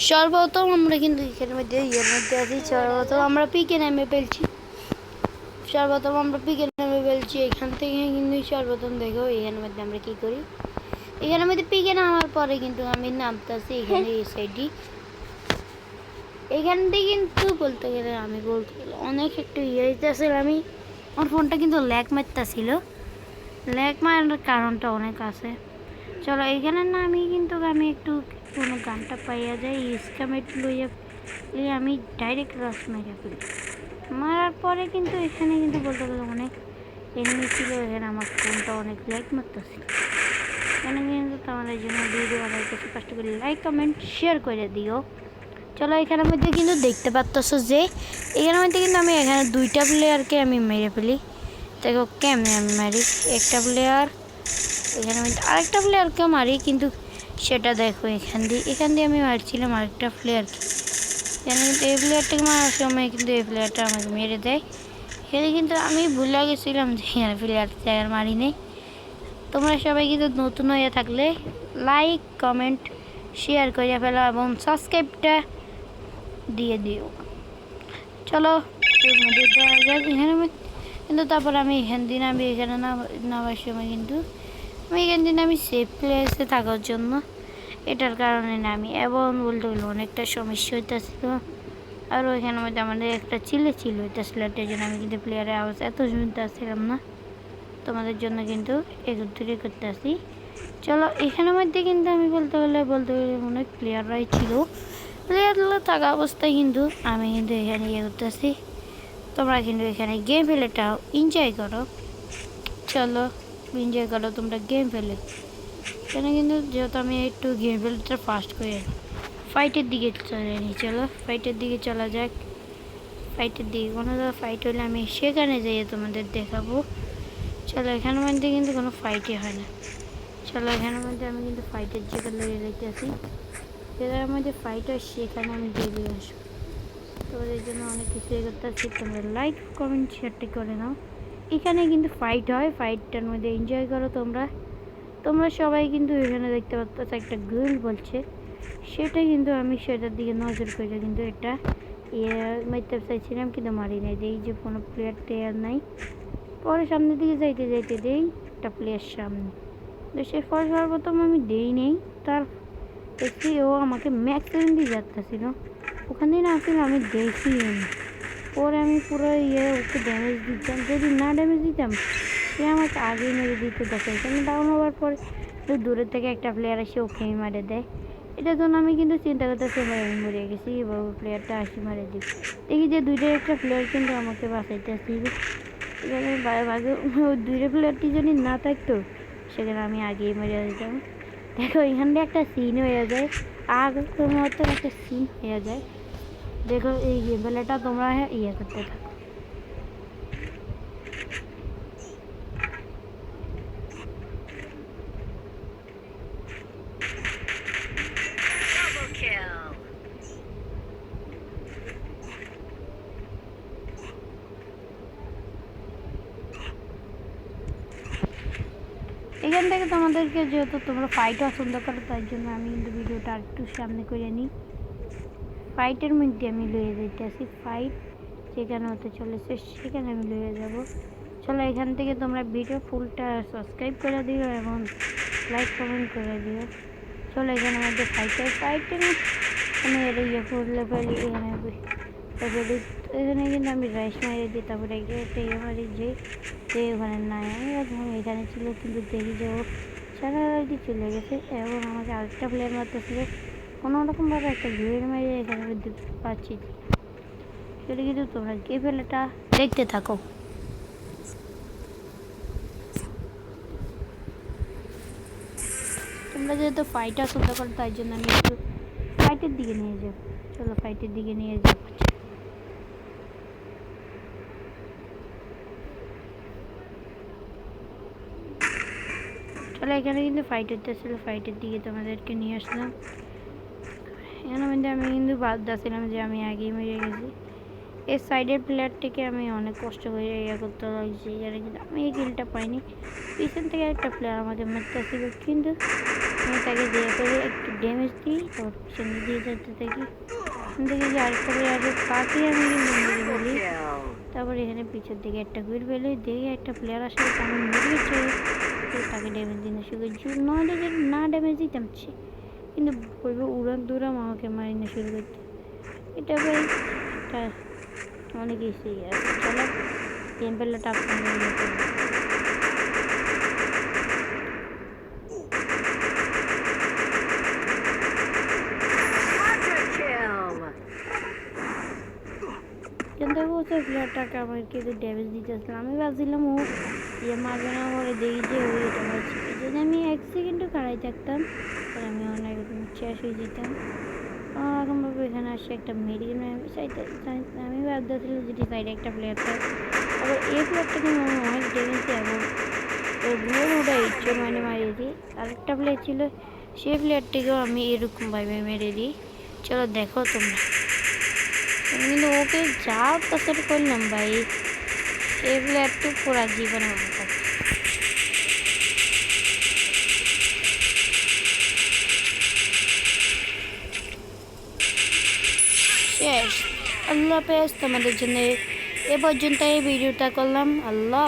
সর্বপ্রথম আমরা কিন্তু এখানের মধ্যে আছি। সর্বপ্রথম আমরা পিকে নেমে ফেলছি। এখান থেকে কিন্তু সর্বপ্রথম দেখো এখানের মধ্যে আমরা কি করি। এখানের মধ্যে পিকে নামার পরে কিন্তু আমি নামতেছি এখানে এই সাইডে। এখান থেকে কিন্তু বলতে গেলে অনেক একটু হইতেছিল। আমার ফোনটা কিন্তু ল্যাগ মারতেছিল। ল্যাগ মারার কারণটা অনেক আছে। চলো এখানে না আমি একটু কোনো গানটা পাইয়া যাই স্কামেট লইয়া আমি ডাইরেক্ট রাস মেরে ফেলি। মারার পরে কিন্তু এখানে কিন্তু বলতে গেলে অনেক এনিমি ছিল। এখানে আমার ফোনটা অনেক ল্যাগ মারতেছিল। এখানে কিন্তু তোমাদের জন্য ভিডিও বানাইতে কষ্ট করে লাইক কমেন্ট শেয়ার করে দিও। চলো এখানের মধ্যে কিন্তু দেখতে পাচ্ছ যে এখানের মধ্যে কিন্তু আমি এখানে দুইটা প্লেয়ারকে আমি মেরে ফেলি। দেখো কেমনে আমি মারি একটা প্লেয়ার, এখানে আরেকটা প্লেয়ারকেও মারি, কিন্তু সেটা দেখো এখান দিয়ে আমি মারছিলাম আরেকটা প্লেয়ারকে। এখানে কিন্তু এই প্লেয়ারটাকে মারার সময় কিন্তু এই প্লেয়ারটা আমাকে মেরে দেয়। এখানে কিন্তু আমি ভুলে গেছিলাম যে এখানে প্লেয়ারটা আর মারি নেই। তোমরা সবাই কিন্তু নতুন হয়ে থাকলে লাইক কমেন্ট শেয়ার করে ফেলো এবং সাবস্ক্রাইবটা দিয়ে দিও। চলো এখানে কিন্তু তারপর আমি এখান দিন এখানে নামার সময় কিন্তু আমি সেফ প্লেসে থাকার জন্য এটার কারণে নামি এবং বলতে গেলে অনেকটা সমস্যা হইতেছিল। আর ওইখানের মধ্যে আমাদের একটা ছিল হইতেছিল, এটার জন্য আমি কিন্তু প্লেয়ারের আওয়াজ এত শুনতে আসছিলাম না। তোমাদের জন্য কিন্তু একত্রে করতে আসি। চলো এখানের মধ্যে কিন্তু আমি বলতে গেলে অনেক প্লেয়াররাই ছিল। প্লেয়ারগুলো থাকা অবস্থায় কিন্তু আমি কিন্তু এখানে করতেছি। তোমরা কিন্তু এখানে গেম প্লেটাও এনজয় করো। চলো এনজয় করো তোমরা গেম প্লে। এখানে কিন্তু যেহেতু আমি একটু গেম প্লেটা ফাস্ট করে ফাইটের দিকে চলে নিই। চলো ফাইটের দিকে চলা যাক। ফাইটের দিকে কোনো ফাইট হলে আমি সেখানে যাই তোমাদের দেখাবো। চলো এখানের মধ্যে কিন্তু কোনো ফাইটই হয় না। চলো এখানের মধ্যে আমি কিন্তু ফাইটের জায়গা লয়ে যাইতেছি। যেটার মধ্যে ফাইট হয় সেখানে আমি গিয়ে আসবো। তোমাদের জন্য অনেক কিছু করতেছি, তোমরা লাইক কমেন্ট শেয়ারটা করে নাও। এখানে কিন্তু ফাইট হয়, ফাইটটার মধ্যে এনজয় করো তোমরা সবাই কিন্তু এখানে দেখতে পাচ্ছ একটা গোল বলছে, সেটা কিন্তু আমি সেটার দিকে নজর করে কিন্তু এটা মারতে চাইছিলাম কিন্তু মারি নাই। এই যে কোনো প্লেয়ার নাই। পরে সামনের দিকে যাইতে দেই একটা প্লেয়ার সামনে, তো সে সর্বপ্রথম আমি দেই নেই, তার দেখছি ও আমাকে ম্যাক্সিমাম দিয়ে যাচ্ছিল। ওখান থেকে আসলে আমি দেখি পরে আমি পুরো ওকে ড্যামেজ দিতাম। যদি না ড্যামেজ দিতাম সে আমাকে আগেই মেরে দিতে দেখে। এখানে ডাউন হওয়ার পর দূরের থেকে একটা প্লেয়ার এসে ওকে মারে দেয়। এটার জন্য আমি কিন্তু চিন্তা করতেছি আমি মরে গেছি এবং প্লেয়ারটা আসি মারে দিই। দেখি যে একটা প্লেয়ার কিন্তু আমাকে বাঁচাইতে আসি। এখানে ভাগে দুইটা প্লেয়ারটি যদি না থাকতো সেখানে আমি আগেই মেরে দিতাম। দেখো এখান দিয়ে একটা সিন হয়ে যায়, মতো একটা সিন হয়ে যায়। দেখো এই গেম প্লেটা তোমরা করতে থাকো। এখান থেকে তোমাদেরকে যেহেতু তোমরা ফাইট পছন্দ করো তাই জন্য আমি কিন্তু ভিডিওটা একটু সামনে করে নিই। ফাইটের মধ্যে আমি লয়ে যাইতেছি, ফাইট যেখানে হতে চলেছে সেখানে আমি লয়ে যাব। চলো এখান থেকে তোমরা ভিডিও ফুলটা সাবস্ক্রাইব করে দিও এবং লাইক কমেন্ট করে দিও। চলো এখানের মধ্যে ফাইটের আমি করলে ফেলি এখানে কিন্তু আমি রাইস মারিয়ে দিই। তারপরে একটা মারি যে ওখানে নাই, আমি এখানে ছিল কিন্তু দেখি যে ও চ্যানেলটি চলে গেছে এবং আমাকে আরেকটা প্লেয়ার মারতেছিল। কোনোরকমভাবে একটা ঘুরে মারিয়ে এখানে দিতে পারছি। সেটা কিন্তু তোমরা গেম প্লেটা দেখতে থাকো। তোমরা যেহেতু ফাইটার পছন্দ করো তাই জন্য আমি একটু ফাইটের দিকে নিয়ে যাব। চলো ফাইটের দিকে নিয়ে যাব। চলো এখানে কিন্তু ফাইট হতেছিল, ফাইটের দিকে তোমাদেরকে নিয়ে আসলাম। এখানে মধ্যে আমি কিন্তু বাদ দিয়েছিলাম যে আমি আগেই মেরে গেছি। এই সাইডের প্লেয়ারটিকে আমি অনেক কষ্ট করে করতে লাগছি, এখানে কিন্তু আমি এই কিলটা পাইনি। পিছন থেকে একটা প্লেয়ার আমাদের মারতেছিল কিন্তু আমি তাকে দিয়ে করে একটু ড্যামেজ দিই, তারপর পিছনে দিয়ে যেতে থাকি। দেখি যে আরেকটা প্লেয়ার আছে, তাকে আমি কিন্তু মেরে ফেলি। তারপর এখানে পিছের দিকে একটা গুইল ফেলি, দেখি একটা প্লেয়ার আসে, আমি মেরে গেছে, তাকে ড্যামেজ দিতে শুরু করছি। নইলে যে না ড্যামেজ দিতাম সে কিন্তু বলবো উড়ান দুরাম আমাকে মারি না শুরু করতে। এটা ভাই এটা অনেক ইসি আছে। চলো গেম প্লেটা আপনাদের কিন্তু বলছে প্লেয়ারটাকে আমার কিন্তু ড্যামেজ দিতেছিল। আমি ভাবছিলাম ও ইয়ে মারবে না, পরে দেখি যে ও এটা মারছে। এই জন্য আমি 1 সেকেন্ডও খাড়াই থাকতাম, পরে আমি অনেক শেষ হয়ে যেতাম। এখন ভাবো এখানে আসে একটা মেডিকেল চাইতে, আমি ভাবতেছিলাম যদি সাইডে একটা প্লেয়ার থাকে। আবার এই প্লেয়ারটা কিন্তু আমার অনেক ড্যামেজ দেয় এবং ওর গুলোর ওটা ইচ্ছে মানে মারিয়ে দিই। আরেকটা প্লেয়ার ছিল, সেই প্লেয়ারটিকেও আমি এরকমভাবে মেরে দিই। চলো দেখো তোমরা। আমি কিন্তু ওকে যা অত্যাচার করলাম ভাই, এই প্লেয়ারটি পুরা জীবনে মনে থাকে। শেষ। আল্লাহ হাফেজ। তোমাদের জন্য এ পর্যন্ত এই ভিডিওটা করলাম। আল্লাহ।